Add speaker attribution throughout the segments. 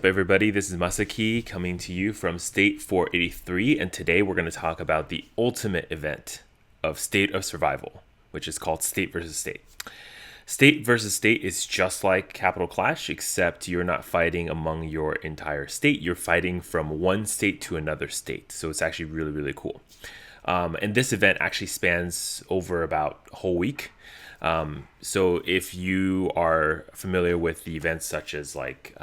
Speaker 1: everybody? This is Masaki coming to you from State 483, and today we're going to talk about the ultimate event of State of Survival, which is called State versus State. State versus State is just like Capital Clash, except you're not fighting among your entire state. You're fighting from one state to another state, so it's actually really, really cool. And this event actually spans over about a whole week. So if you are familiar with the events such as like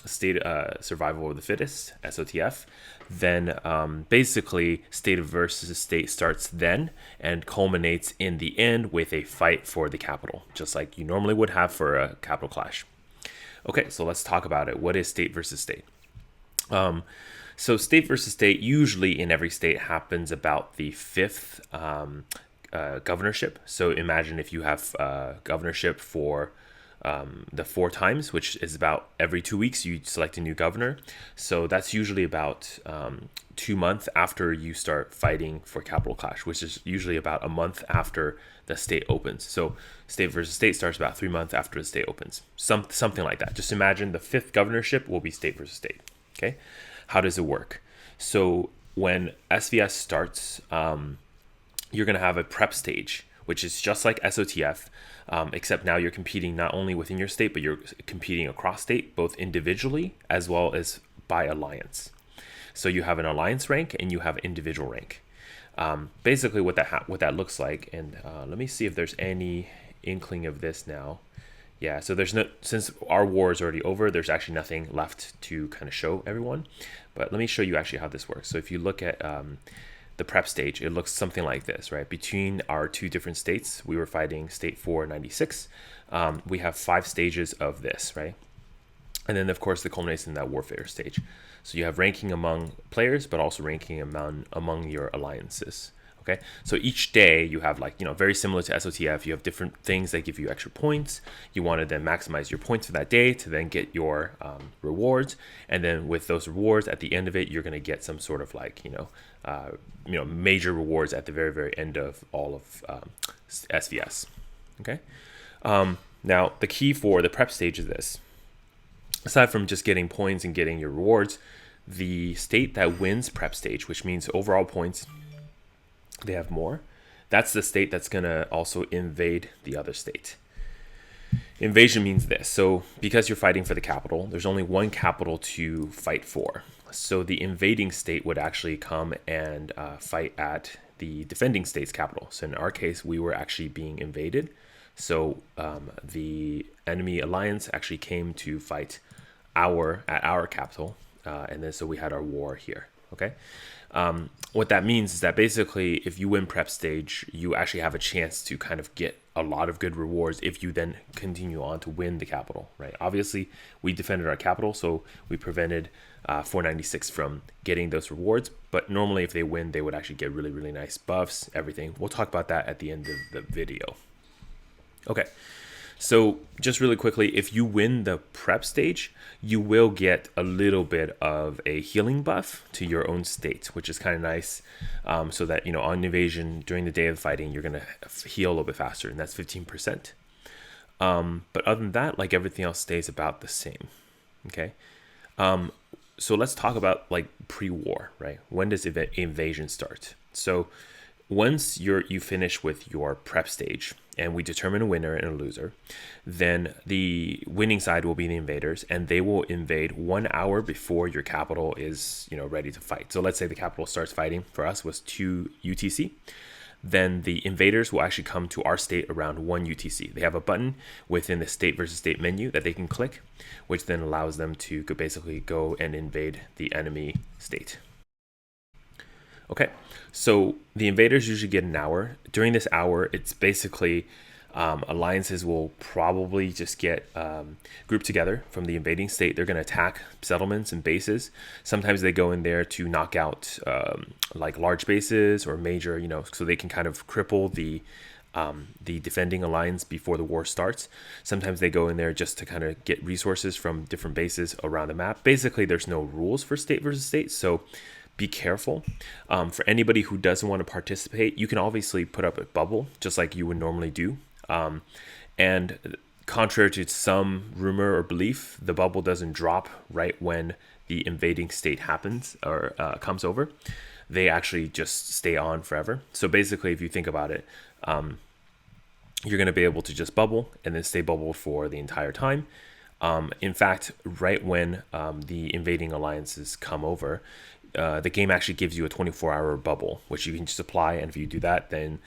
Speaker 1: State Survival of the Fittest, SOTF, then basically State versus State starts then and culminates in the end with a fight for the capital, just like you normally would have for a Capital Clash. Okay, so let's talk about it. What is State versus State? So State versus State usually in every state happens about the fifth governorship. So imagine if you have governorship for the 4 times, which is about every 2 weeks, you select a new governor. So that's usually about 2 months after you start fighting for Capital Clash, which is usually about a month after the state opens. So State versus State starts about 3 months after the state opens. Something like that. Just imagine the 5th governorship will be State versus State. Okay. How does it work? So when SVS starts, you're going to have a prep stage, which is just like SOTF, except now you're competing not only within your state, but you're competing across state, both individually as well as by alliance. So you have an alliance rank and you have individual rank. Basically what that looks like, and let me see if there's any inkling of this now. Yeah, so since our war is already over, there's actually nothing left to kind of show everyone. But let me show you actually how this works. So if you look at the prep stage, it looks something like this, right? Between our 2 different states, we were fighting State 496. We have 5 stages of this, right? And then, of course, the culmination in that warfare stage. So you have ranking among players, but also ranking among your alliances. Okay, so each day you have very similar to SOTF, you have different things that give you extra points. You want to then maximize your points for that day to then get your rewards. And then with those rewards at the end of it, you're going to get some sort of major rewards at the very, very end of all of SVS. Okay, now the key for the prep stage is this. Aside from just getting points and getting your rewards, the state that wins prep stage, which means overall points, they have more. That's the state that's going to also invade the other state. Invasion means this. So because you're fighting for the capital, there's only one capital to fight for. So the invading state would actually come and fight at the defending state's capital. So in our case, we were actually being invaded. So the enemy alliance actually came to fight at our capital. And then so we had our war here. Okay. What that means is that basically if you win prep stage, you actually have a chance to kind of get a lot of good rewards if you then continue on to win the capital, right? Obviously, we defended our capital, so we prevented 496 from getting those rewards. But normally if they win, they would actually get really, really nice buffs, everything. We'll talk about that at the end of the video. Okay. So just really quickly, if you win the prep stage, you will get a little bit of a healing buff to your own state, which is kind of nice. So that, on invasion during the day of fighting, you're going to heal a little bit faster, and that's 15%. But other than that, everything else stays about the same. Okay. So let's talk about pre-war, right? When does invasion start? So once you finish with your prep stage and we determine a winner and a loser, then the winning side will be the invaders, and they will invade 1 hour before your capital is ready to fight. So let's say the capital starts fighting, for us was 2 UTC. Then the invaders will actually come to our state around 1 UTC. They have a button within the state versus state menu that they can click, which then allows them to basically go and invade the enemy state. Okay, so the invaders usually get an hour. During this hour, it's basically alliances will probably just get grouped together from the invading state. They're going to attack settlements and bases. Sometimes they go in there to knock out large bases or major, so they can kind of cripple the defending alliance before the war starts. Sometimes they go in there just to kind of get resources from different bases around the map. Basically, there's no rules for state versus state, so be careful. For anybody who doesn't want to participate, you can obviously put up a bubble just like you would normally do. And Contrary to some rumor or belief, the bubble doesn't drop right when the invading state happens or comes over. They actually just stay on forever. So basically, if you think about it, you're going to be able to just bubble and then stay bubbled for the entire time. In fact, right when the invading alliances come over, the game actually gives you a 24-hour bubble, which you can just apply. And if you do that, then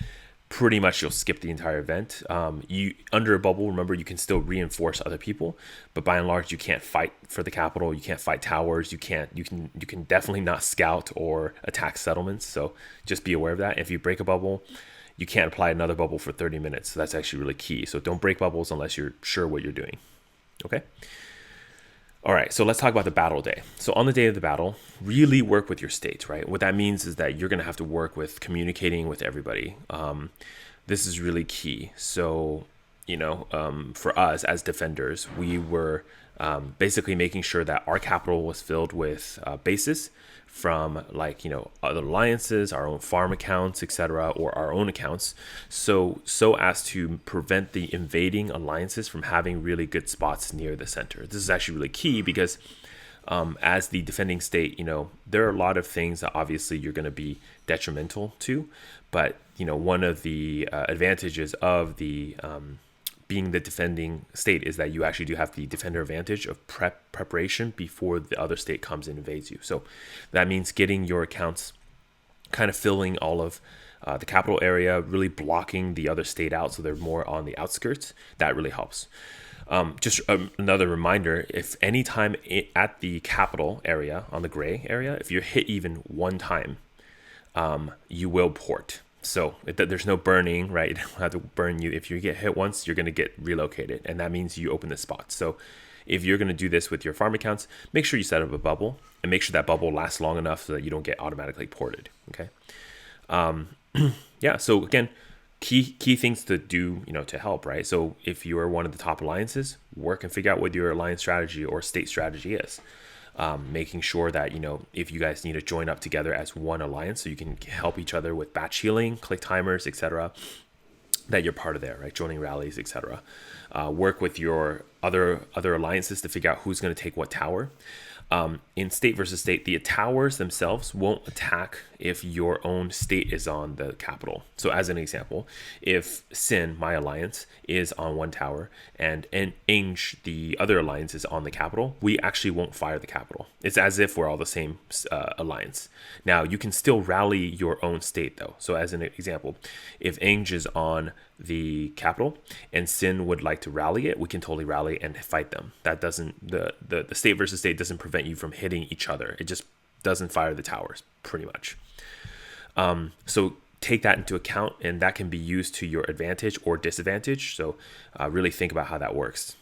Speaker 1: pretty much you'll skip the entire event. You under a bubble, remember, you can still reinforce other people, but by and large, you can't fight for the capital. You can't fight towers. You can definitely not scout or attack settlements. So just be aware of that. If you break a bubble, you can't apply another bubble for 30 minutes. So that's actually really key. So don't break bubbles unless you're sure what you're doing. Okay. All right, so let's talk about the battle day. So on the day of the battle, really work with your state, right? What that means is that you're going to have to work with communicating with everybody. This is really key. So, for us as defenders, we were basically making sure that our capital was filled with bases from other alliances, our own farm accounts, etc., or our own accounts, so as to prevent the invading alliances from having really good spots near the center. This is actually really key because as the defending state, there are a lot of things that obviously you're going to be detrimental to, but one of the advantages of the being the defending state is that you actually do have the defender advantage of preparation before the other state comes and invades you. So that means getting your accounts kind of filling all of the capital area, really blocking the other state out so they're more on the outskirts. That really helps. Just another reminder, if anytime at the capital area, on the gray area, if you're hit even one time, you will port. So there's no burning, right? It don't have to burn you. If you get hit once, you're going to get relocated, and that means you open the spot. So if you're going to do this with your farm accounts, make sure you set up a bubble and make sure that bubble lasts long enough so that you don't get automatically ported. Okay. Yeah. So again, key things to do, to help, right? So if you are one of the top alliances, work and figure out what your alliance strategy or state strategy is. Making sure that, if you guys need to join up together as one alliance so you can help each other with batch healing, click timers, etc., that you're part of there, right? Joining rallies, etc. Work with your other alliances to figure out who's going to take what tower. In state versus state, the towers themselves won't attack if your own state is on the capital. So as an example, if Sin, my alliance, is on one tower and Inge, the other alliance, is on the capital, we actually won't fire the capital. It's as if we're all the same alliance. Now, you can still rally your own state though. So as an example, if Inge is on the capital and Sin would like to rally it, we can totally rally and fight them. That doesn't, the state versus state doesn't prevent you from hitting each other. It just doesn't fire the towers, pretty much. So take that into account, and that can be used to your advantage or disadvantage. So really think about how that works.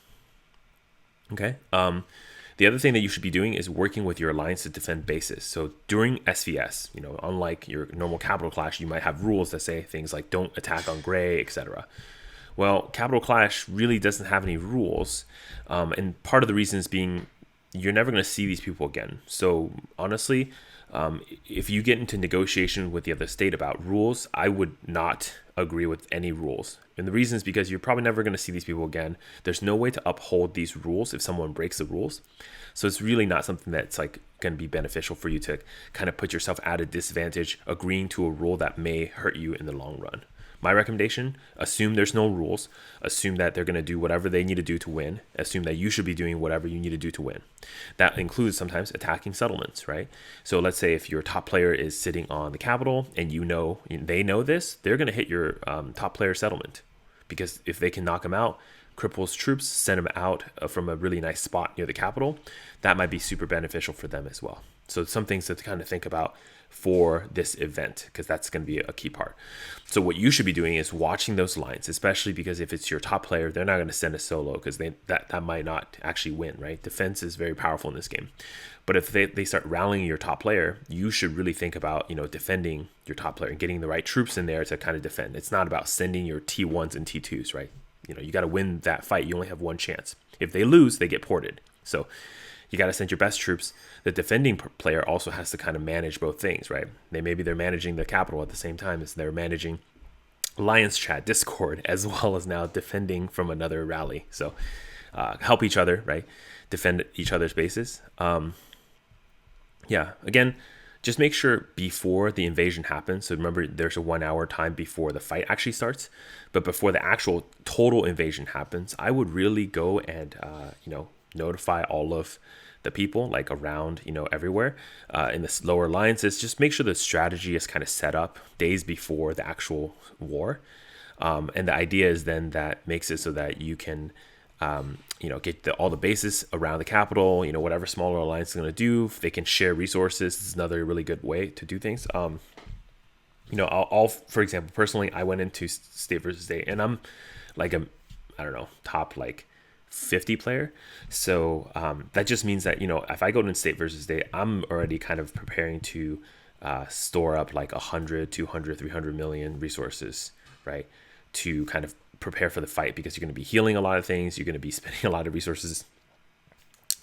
Speaker 1: Okay. The other thing that you should be doing is working with your alliance to defend bases. So during SVS, unlike your normal capital clash, you might have rules that say things like don't attack on gray, etc. Well, capital clash really doesn't have any rules, and part of the reason is being you're never going to see these people again. So honestly, if you get into negotiation with the other state about rules, I would not agree with any rules. And the reason is because you're probably never going to see these people again. There's no way to uphold these rules if someone breaks the rules. So it's really not something that's going to be beneficial for you to kind of put yourself at a disadvantage agreeing to a rule that may hurt you in the long run. My recommendation, assume there's no rules. Assume that they're going to do whatever they need to do to win. Assume that you should be doing whatever you need to do to win. That includes sometimes attacking settlements, right? So let's say if your top player is sitting on the capital and they know this, they're going to hit your top player settlement. Because if they can knock him out, cripples troops, send him out from a really nice spot near the capital, that might be super beneficial for them as well. So some things to kind of think about for this event, because that's going to be a key part. So what you should be doing is watching those lines, especially because if it's your top player, they're not going to send a solo because that might not actually win, right? Defense is very powerful in this game. But if they start rallying your top player, you should really think about, defending your top player and getting the right troops in there to kind of defend. It's not about sending your T1s and T2s, right? You got to win that fight. You only have one chance. If they lose, they get ported. So you got to send your best troops. The defending player also has to kind of manage both things, right? They're managing the capital at the same time as they're managing Alliance chat Discord, as well as now defending from another rally. So help each other, right? Defend each other's bases. Yeah, again, just make sure before the invasion happens. So remember, there's a 1 hour time before the fight actually starts. But before the actual total invasion happens, I would really go and, notify all of the people like around, everywhere in the lower alliances. Just make sure the strategy is kind of set up days before the actual war. And the idea is then that makes it so that you can get all the bases around the capital, whatever smaller alliance is going to do. If they can share resources, this is another really good way to do things. I'll for example, personally, I went into state versus state, and I'm like top like 50 player. So that just means that, if I go to state versus state, I'm already kind of preparing to store up like 100, 200, 300 million resources, right? To kind of prepare for the fight, because you're going to be healing a lot of things. You're going to be spending a lot of resources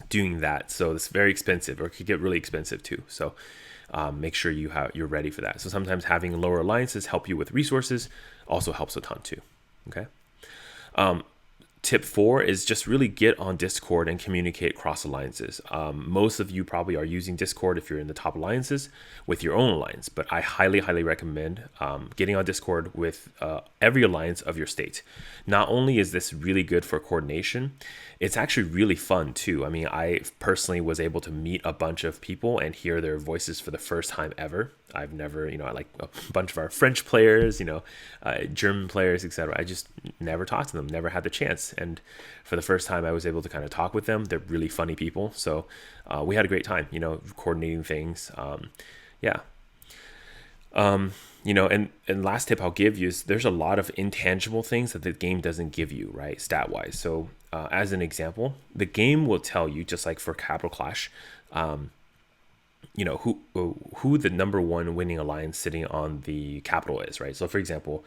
Speaker 1: doing that. So it's very expensive, or it could get really expensive too. So make sure you're ready for that. So sometimes having lower alliances help you with resources also helps a ton too. Okay. Tip 4 is just really get on Discord and communicate cross alliances. Most of you probably are using Discord if you're in the top alliances with your own alliance, but I highly, highly recommend getting on Discord with every alliance of your state. Not only is this really good for coordination, it's actually really fun too. I mean, I personally was able to meet a bunch of people and hear their voices for the first time ever. I've never, like a bunch of our French players, German players, etc. I just never talked to them, never had the chance. And for the first time, I was able to kind of talk with them. They're really funny people. So we had a great time, coordinating things. And last tip I'll give you is there's a lot of intangible things that the game doesn't give you, right? Stat wise. So as an example, the game will tell you, just like for Capital Clash, who the number one winning alliance sitting on the capital is, right? So for example,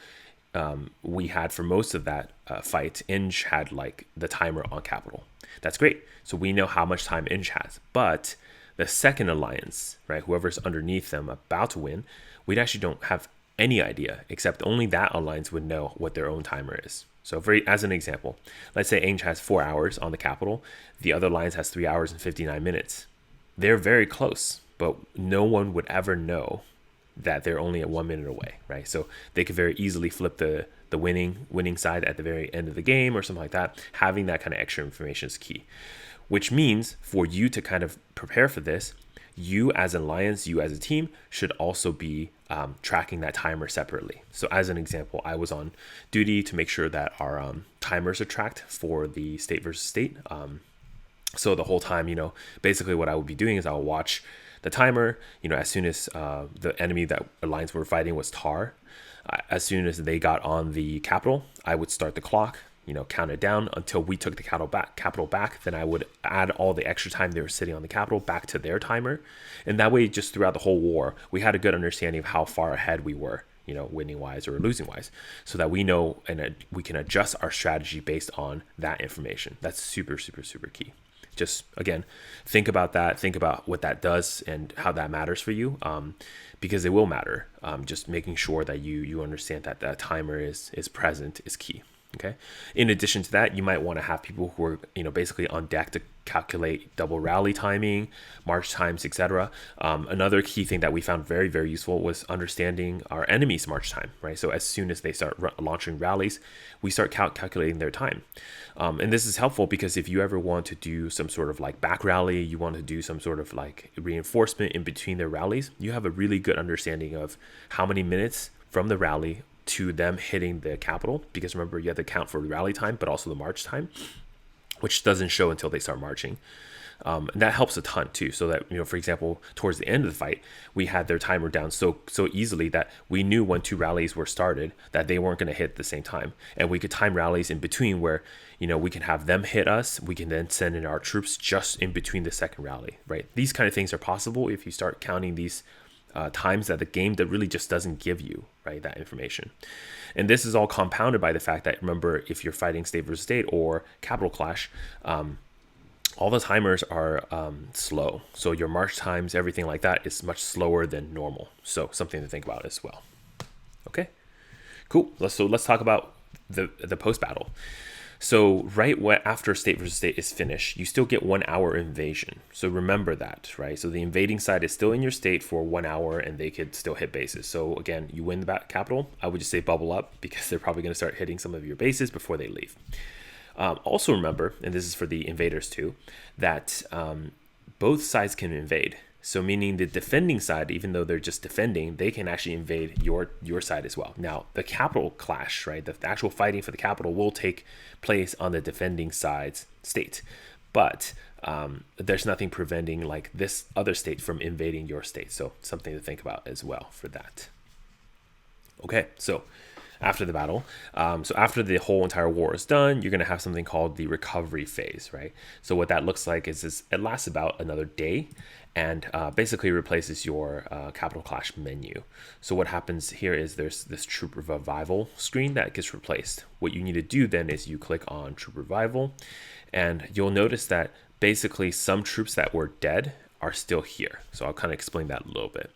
Speaker 1: we had for most of that fight, Inge had like the timer on capital. That's great. So we know how much time Inge has, but the second alliance, right, whoever's underneath them about to win, we actually don't have any idea, except only that alliance would know what their own timer is. So as an example, let's say Inge has 4 hours on the capital, the other alliance has 3 hours and 59 minutes. They're very close, but no one would ever know that they're only at 1 minute away, right? So they could very easily flip the winning side at the very end of the game or something like that. Having that kind of extra information is key, which means for you to kind of prepare for this, you as an alliance, you as a team should also be tracking that timer separately. So as an example, I was on duty to make sure that our timers are tracked for the state versus state. So the whole time, basically what I would be doing is I'll watch the timer, as soon as the enemy that alliance we're fighting was Tar, as soon as they got on the capital, I would start the clock, count it down until we took the capital back. Then I would add all the extra time they were sitting on the capital back to their timer. And that way, just throughout the whole war, we had a good understanding of how far ahead we were, winning wise or losing wise, so that we know and we can adjust our strategy based on that information. That's super, super, super key. Just, again, think about that. Think about what that does and how that matters for you, because it will matter. Just making sure that you understand that that timer is present is key. Okay. In addition to that, you might want to have people who are, basically on deck to calculate double rally timing, march times, etc. Another key thing that we found very, very useful was understanding our enemy's march time, right? So as soon as they start launching rallies, we start calculating their time. And this is helpful because if you ever want to do some sort of like back rally, you want to do some sort of like reinforcement in between their rallies, you have a really good understanding of how many minutes from the rally to them hitting the capital, because remember, you have to count for the rally time, but also the march time, which doesn't show until they start marching. And that helps a ton too. So that, for example, towards the end of the fight, we had their timer down so easily that we knew when 2 rallies were started that they weren't going to hit at the same time. And we could time rallies in between where, we can have them hit us. We can then send in our troops just in between the second rally, right? These kind of things are possible if you start counting these times that the game that really just doesn't give you, right, that information. And this is all compounded by the fact that, remember, if you're fighting state versus state or capital clash, all the timers are slow. So your march times, everything like that is much slower than normal. So something to think about as well. Okay, Cool. Let's talk about the post battle. So after state versus state is finished, you still get 1 hour invasion. So remember that, right? So the invading side is still in your state for 1 hour, and they could still hit bases. So again, you win the capital. I would just say bubble up, because they're probably going to start hitting some of your bases before they leave. Also remember, and this is for the invaders too, that both sides can invade. So meaning the defending side, even though they're just defending, they can actually invade your side as well. Now, the capital clash, right? The actual fighting for the capital will take place on the defending side's state. But there's nothing preventing like this other state from invading your state. So something to think about as well for that. Okay, so after the battle, so after the whole entire war is done, you're going to have something called the recovery phase, right? So what that looks like is it lasts about another day, and basically replaces your capital clash menu. So what happens here is there's this troop revival screen that gets replaced. What you need to do then is you click on troop revival, and you'll notice that basically some troops that were dead are still here. So I'll kind of explain that a little bit.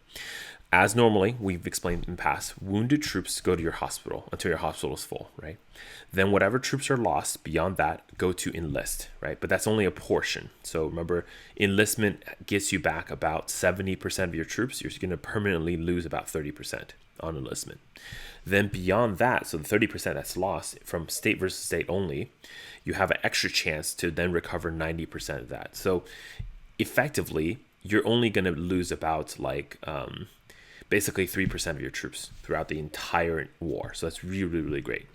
Speaker 1: As normally, we've explained in the past, wounded troops go to your hospital until your hospital is full, right? Then whatever troops are lost beyond that go to enlist, right? But that's only a portion. So remember, enlistment gets you back about 70% of your troops. You're going to permanently lose about 30% on enlistment. Then beyond that, so the 30% that's lost from state versus state only, you have an extra chance to then recover 90% of that. So effectively, you're only going to lose about like basically 3% of your troops throughout the entire war. So that's really, really, really great.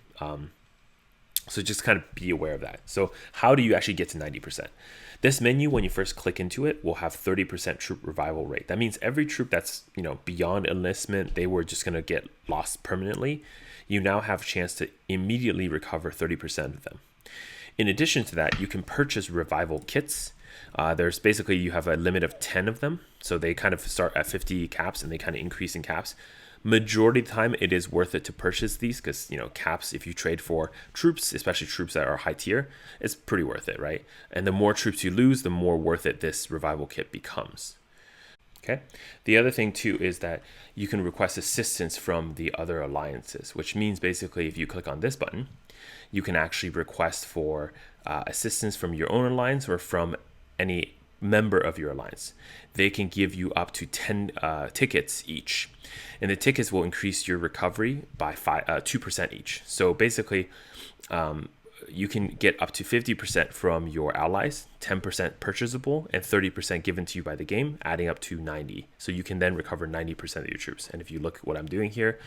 Speaker 1: So just kind of be aware of that. So how do you actually get to 90%? This menu, when you first click into it, will have 30% troop revival rate. That means every troop that's beyond enlistment, they were just going to get lost permanently. You now have a chance to immediately recover 30% of them. In addition to that, you can purchase revival kits. There's basically, you have a limit of 10 of them. So they kind of start at 50 caps and they kind of increase in caps. Majority of the time, it is worth it to purchase these because, caps, if you trade for troops, especially troops that are high tier, it's pretty worth it, right? And the more troops you lose, the more worth it this revival kit becomes. Okay. The other thing too is that you can request assistance from the other alliances, which means basically if you click on this button, you can actually request for assistance from your own alliance or from any member of your alliance. They can give you up to 10 tickets each, and the tickets will increase your recovery by 2% each. So basically, you can get up to 50% from your allies, 10% purchasable, and 30% given to you by the game, adding up to 90. So you can then recover 90% of your troops. And if you look at what I'm doing here,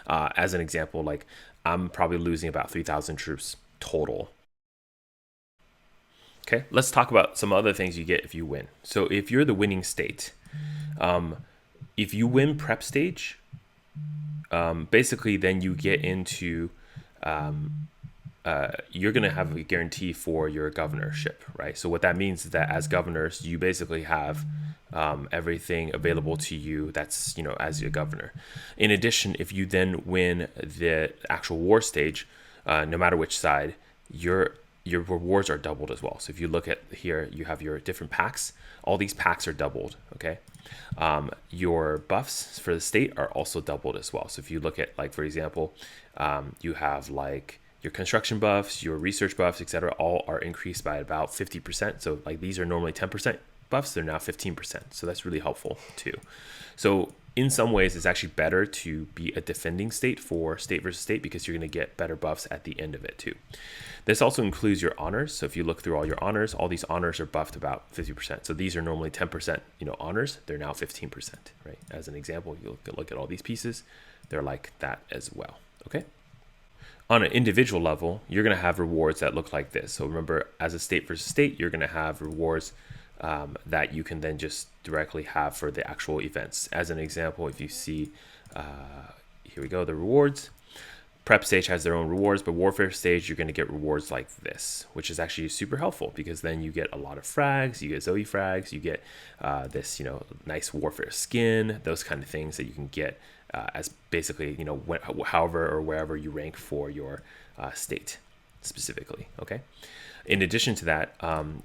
Speaker 1: as an example, like I'm probably losing about 3,000 troops total. Okay, let's talk about some other things you get if you win. So if you're the winning state, if you win prep stage, basically then you get into, you're going to have a guarantee for your governorship, right? So what that means is that as governors, you basically have everything available to you that's, as your governor. In addition, if you then win the actual war stage, no matter which side, your rewards are doubled as well. So if you look at here, you have your different packs. All these packs are doubled, okay? Your buffs for the state are also doubled as well. So if you look at, like, for example, you have like your construction buffs, your research buffs, etc. all are increased by about 50%. So like these are normally 10% buffs, they're now 15%. So that's really helpful too. So in some ways, it's actually better to be a defending state for state versus state because you're going to get better buffs at the end of it too. This also includes your honors. So if you look through all your honors, all these honors are buffed about 50%. So these are normally 10%, honors. They're now 15%, right? As an example, you look at all these pieces, they're like that as well, okay? On an individual level, you're going to have rewards that look like this. So remember, as a state versus state, you're going to have rewards that you can then just directly have for the actual events. As an example, if you see, here we go, the rewards. Prep stage has their own rewards, but warfare stage, you're going to get rewards like this, which is actually super helpful because then you get a lot of frags, you get Zoe frags, you get this, nice warfare skin, those kind of things that you can get as basically, however or wherever you rank for your state specifically, okay? In addition to that,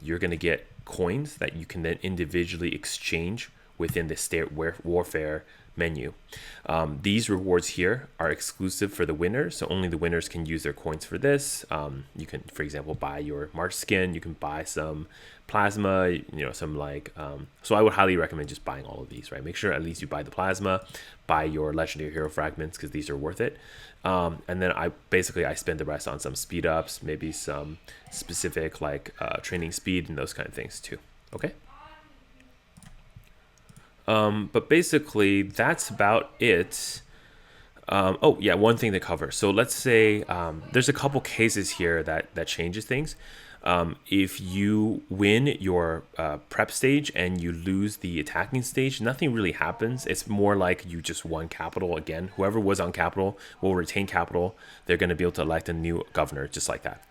Speaker 1: you're going to get coins that you can then individually exchange within the state warfare menu. These rewards here are exclusive for the winners, so only the winners can use their coins for this. You can, for example, buy your March skin. You can buy some plasma, some like, so I would highly recommend just buying all of these, right? Make sure at least you buy the plasma, buy your legendary hero fragments, because these are worth it. And then I spend the rest on some speed ups, maybe some specific like training speed and those kind of things too. Okay. But basically that's about it. Oh yeah, one thing to cover. So let's say there's a couple cases here that changes things. If you win your prep stage and you lose the attacking stage, nothing really happens. It's more like you just won capital again. Whoever was on capital will retain capital. They're going to be able to elect a new governor just like that.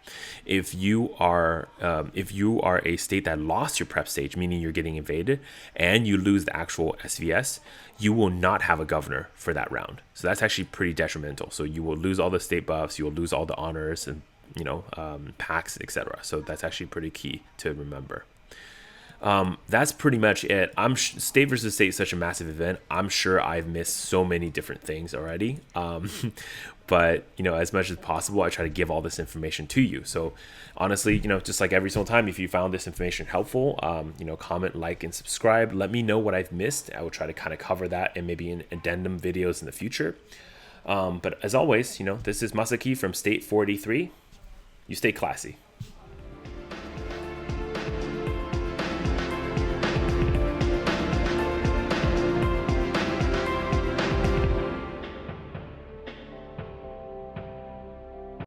Speaker 1: If you are a state that lost your prep stage, meaning you're getting invaded, and you lose the actual SVS, you will not have a governor for that round. So that's actually pretty detrimental. So you will lose all the state buffs, you will lose all the honors and packs, etc. So that's actually pretty key to remember. That's pretty much it. State versus state is such a massive event. I'm sure I've missed so many different things already. But as much as possible, I try to give all this information to you. So honestly, just like every single time, if you found this information helpful, comment, like, and subscribe. Let me know what I've missed. I will try to kind of cover that and maybe in addendum videos in the future. But as always, this is Masaki from State 483. You stay classy.